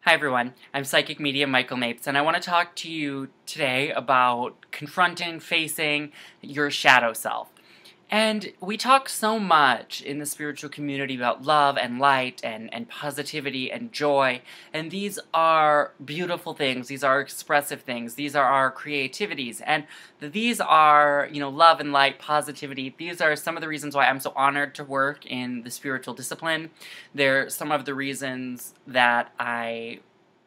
Hi everyone, I'm Psychic Medium Michael Mapes, and I want to talk to you today about confronting, facing your shadow self. And we talk so much in the spiritual community about love and light and positivity and joy, and these are beautiful things, these are expressive things, these are our creativities, and these are, love and light, positivity. These are some of the reasons why I'm so honored to work in the spiritual discipline. They're some of the reasons that I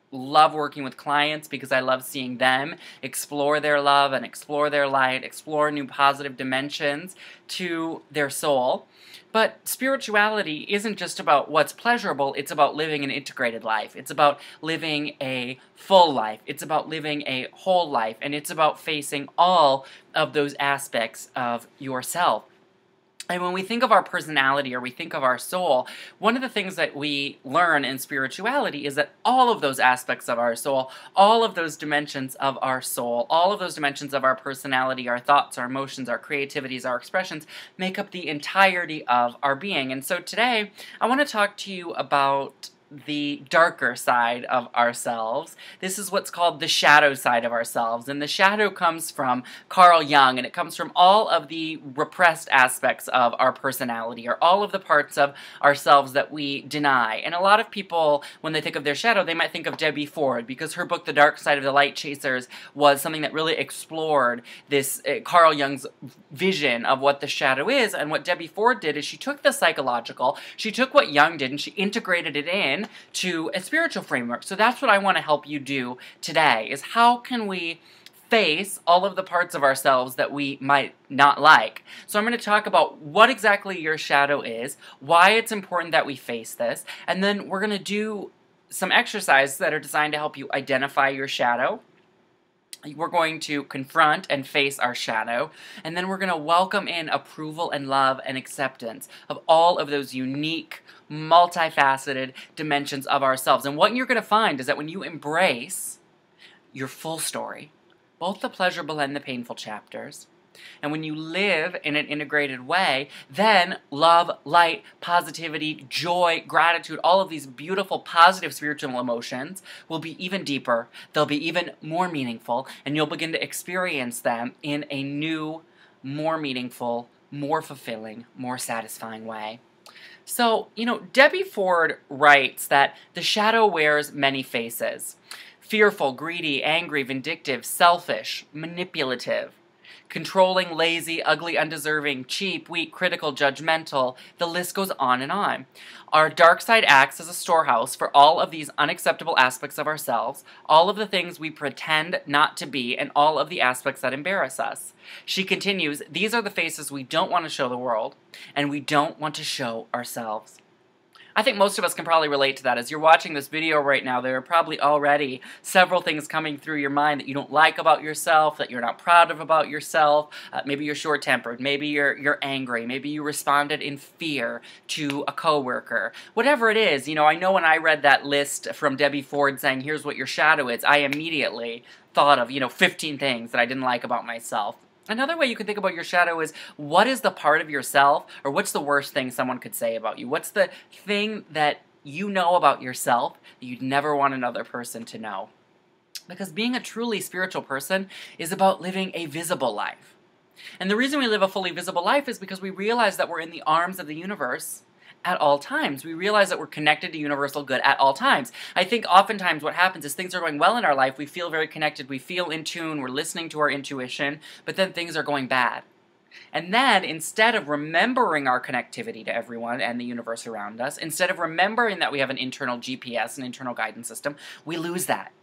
love working with clients, because I love seeing them explore their love and explore their light, explore new positive dimensions to their soul. But spirituality isn't just about what's pleasurable, it's about living an integrated life. It's about living a full life. It's about living a whole life. And it's about facing all of those aspects of yourself. And when we think of our personality or we think of our soul, one of the things that we learn in spirituality is that all of those aspects of our soul, all of those dimensions of our soul, all of those dimensions of our personality, our thoughts, our emotions, our creativities, our expressions, make up the entirety of our being. And so today, I want to talk to you about the darker side of ourselves. This is what's called the shadow side of ourselves, and the shadow comes from Carl Jung, and it comes from all of the repressed aspects of our personality, or all of the parts of ourselves that we deny. And a lot of people, when they think of their shadow, they might think of Debbie Ford, because her book The Dark Side of the Light Chasers was something that really explored this Carl Jung's vision of what the shadow is. And what Debbie Ford did is she took the psychological, she took what Jung did, and she integrated it in to a spiritual framework. So that's what I want to help you do today, is how can we face all of the parts of ourselves that we might not like. So I'm going to talk about what exactly your shadow is, why it's important that we face this, and then we're going to do some exercises that are designed to help you identify your shadow. We're going to confront and face our shadow, and then we're going to welcome in approval and love and acceptance of all of those unique, multifaceted dimensions of ourselves. And what you're going to find is that when you embrace your full story, both the pleasurable and the painful chapters, and when you live in an integrated way, then love, light, positivity, joy, gratitude, all of these beautiful, positive spiritual emotions will be even deeper, they'll be even more meaningful, and you'll begin to experience them in a new, more meaningful, more fulfilling, more satisfying way. So, Debbie Ford writes that the shadow wears many faces: fearful, greedy, angry, vindictive, selfish, manipulative, controlling, lazy, ugly, undeserving, cheap, weak, critical, judgmental. The list goes on and on. Our dark side acts as a storehouse for all of these unacceptable aspects of ourselves, all of the things we pretend not to be, and all of the aspects that embarrass us. She continues, these are the faces we don't want to show the world, and we don't want to show ourselves. I think most of us can probably relate to that. As you're watching this video right now, there are probably already several things coming through your mind that you don't like about yourself, that you're not proud of about yourself. Maybe you're short-tempered, maybe you're angry, maybe you responded in fear to a coworker. Whatever it is, I know when I read that list from Debbie Ford saying, here's what your shadow is, I immediately thought of, 15 things that I didn't like about myself. Another way you can think about your shadow is, what is the part of yourself, or what's the worst thing someone could say about you? What's the thing that you know about yourself that you'd never want another person to know? Because being a truly spiritual person is about living a visible life. And the reason we live a fully visible life is because we realize that we're in the arms of the universe at all times. We realize that we're connected to universal good at all times. I think oftentimes what happens is things are going well in our life, we feel very connected, we feel in tune, we're listening to our intuition, but then things are going bad. And then, instead of remembering our connectivity to everyone and the universe around us, instead of remembering that we have an internal GPS, an internal guidance system, we lose that.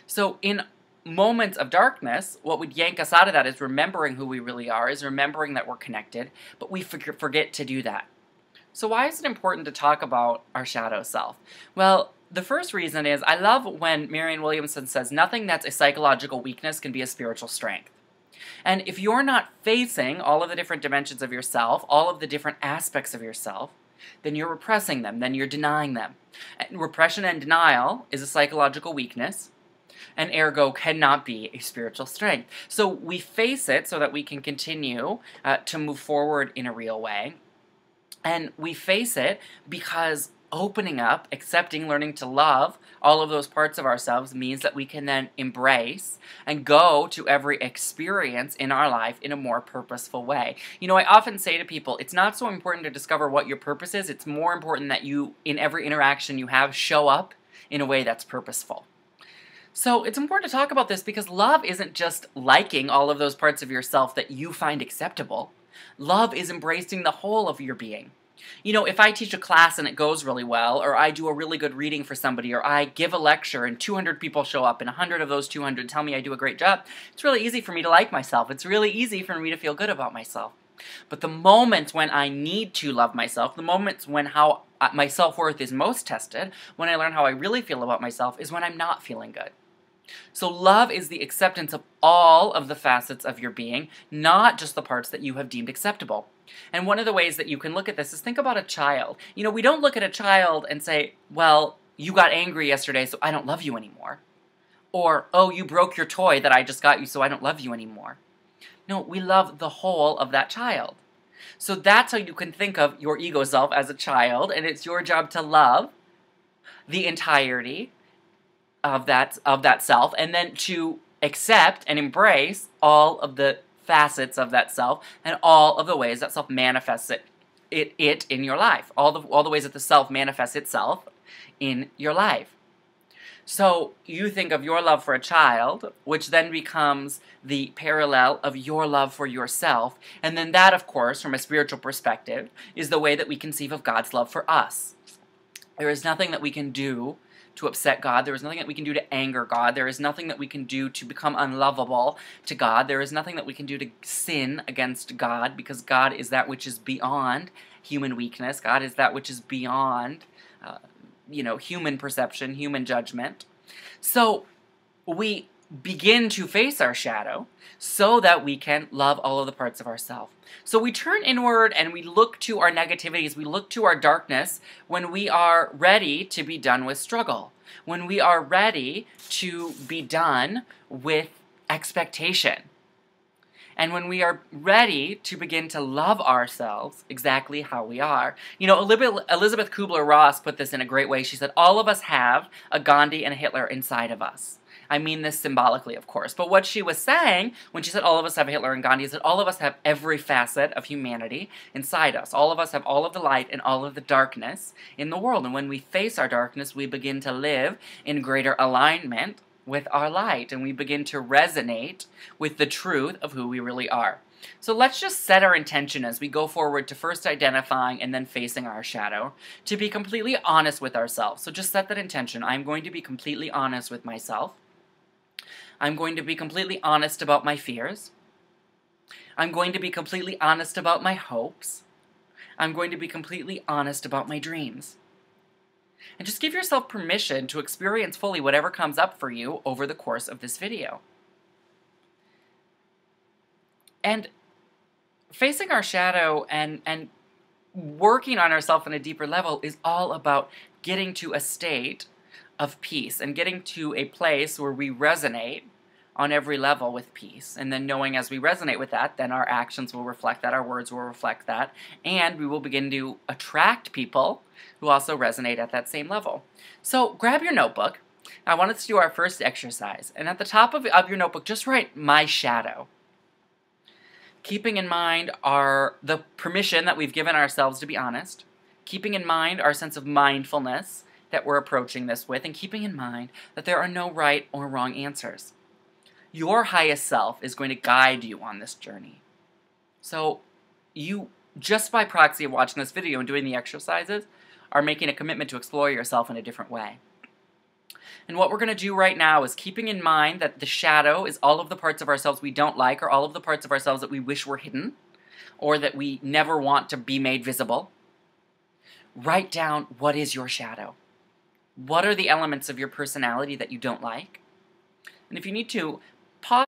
So in moments of darkness, what would yank us out of that is remembering who we really are, is remembering that we're connected, but we forget to do that. So why is it important to talk about our shadow self? Well, the first reason is, I love when Marianne Williamson says, nothing that's a psychological weakness can be a spiritual strength. And if you're not facing all of the different dimensions of yourself, all of the different aspects of yourself, then you're repressing them, then you're denying them. And repression and denial is a psychological weakness, and ergo cannot be a spiritual strength. So we face it so that we can continue to move forward in a real way. And we face it because opening up, accepting, learning to love all of those parts of ourselves means that we can then embrace and go to every experience in our life in a more purposeful way. You know, I often say to people, it's not so important to discover what your purpose is, it's more important that you, in every interaction you have, show up in a way that's purposeful. So it's important to talk about this because love isn't just liking all of those parts of yourself that you find acceptable. Love is embracing the whole of your being. You know, if I teach a class and it goes really well, or I do a really good reading for somebody, or I give a lecture and 200 people show up and 100 of those 200 tell me I do a great job, it's really easy for me to like myself. It's really easy for me to feel good about myself. But the moments when I need to love myself, the moments when my self-worth is most tested, when I learn how I really feel about myself, is when I'm not feeling good. So love is the acceptance of all of the facets of your being, not just the parts that you have deemed acceptable. And one of the ways that you can look at this is think about a child. You know, we don't look at a child and say, well, you got angry yesterday, so I don't love you anymore. Or, oh, you broke your toy that I just got you, so I don't love you anymore. No, we love the whole of that child. So that's how you can think of your ego self as a child, and it's your job to love the entirety of that self, and then to accept and embrace all of the facets of that self and all of the ways that self manifests it in your life. All the ways that the self manifests itself in your life. So you think of your love for a child, which then becomes the parallel of your love for yourself, and then that, of course, from a spiritual perspective, is the way that we conceive of God's love for us. There is nothing that we can do to upset God. There is nothing that we can do to anger God. There is nothing that we can do to become unlovable to God. There is nothing that we can do to sin against God, because God is that which is beyond human weakness. God is that which is beyond, human perception, human judgment. So we begin to face our shadow so that we can love all of the parts of ourselves. So we turn inward and we look to our negativities, we look to our darkness when we are ready to be done with struggle, when we are ready to be done with expectation, and when we are ready to begin to love ourselves exactly how we are. You know, Elizabeth Kubler-Ross put this in a great way. She said, all of us have a Gandhi and a Hitler inside of us. I mean this symbolically, of course, but what she was saying when she said all of us have Hitler and Gandhi is that all of us have every facet of humanity inside us. All of us have all of the light and all of the darkness in the world, and when we face our darkness, we begin to live in greater alignment with our light, and we begin to resonate with the truth of who we really are. So let's just set our intention as we go forward to first identifying and then facing our shadow, to be completely honest with ourselves. So just set that intention. I'm going to be completely honest with myself. I'm going to be completely honest about my fears. I'm going to be completely honest about my hopes. I'm going to be completely honest about my dreams. And just give yourself permission to experience fully whatever comes up for you over the course of this video. And facing our shadow and working on ourselves on a deeper level is all about getting to a state of peace and getting to a place where we resonate on every level with peace. And then knowing as we resonate with that, then our actions will reflect that, our words will reflect that, and we will begin to attract people who also resonate at that same level. So grab your notebook. I want us to do our first exercise. And at the top of your notebook, just write my shadow. Keeping in mind the permission that we've given ourselves to be honest, keeping in mind our sense of mindfulness that we're approaching this with, and keeping in mind that there are no right or wrong answers. Your highest self is going to guide you on this journey. So you, just by proxy of watching this video and doing the exercises, are making a commitment to explore yourself in a different way. And what we're going to do right now is keeping in mind that the shadow is all of the parts of ourselves we don't like, or all of the parts of ourselves that we wish were hidden, or that we never want to be made visible. Write down, what is your shadow? What are the elements of your personality that you don't like? And if you need to, pause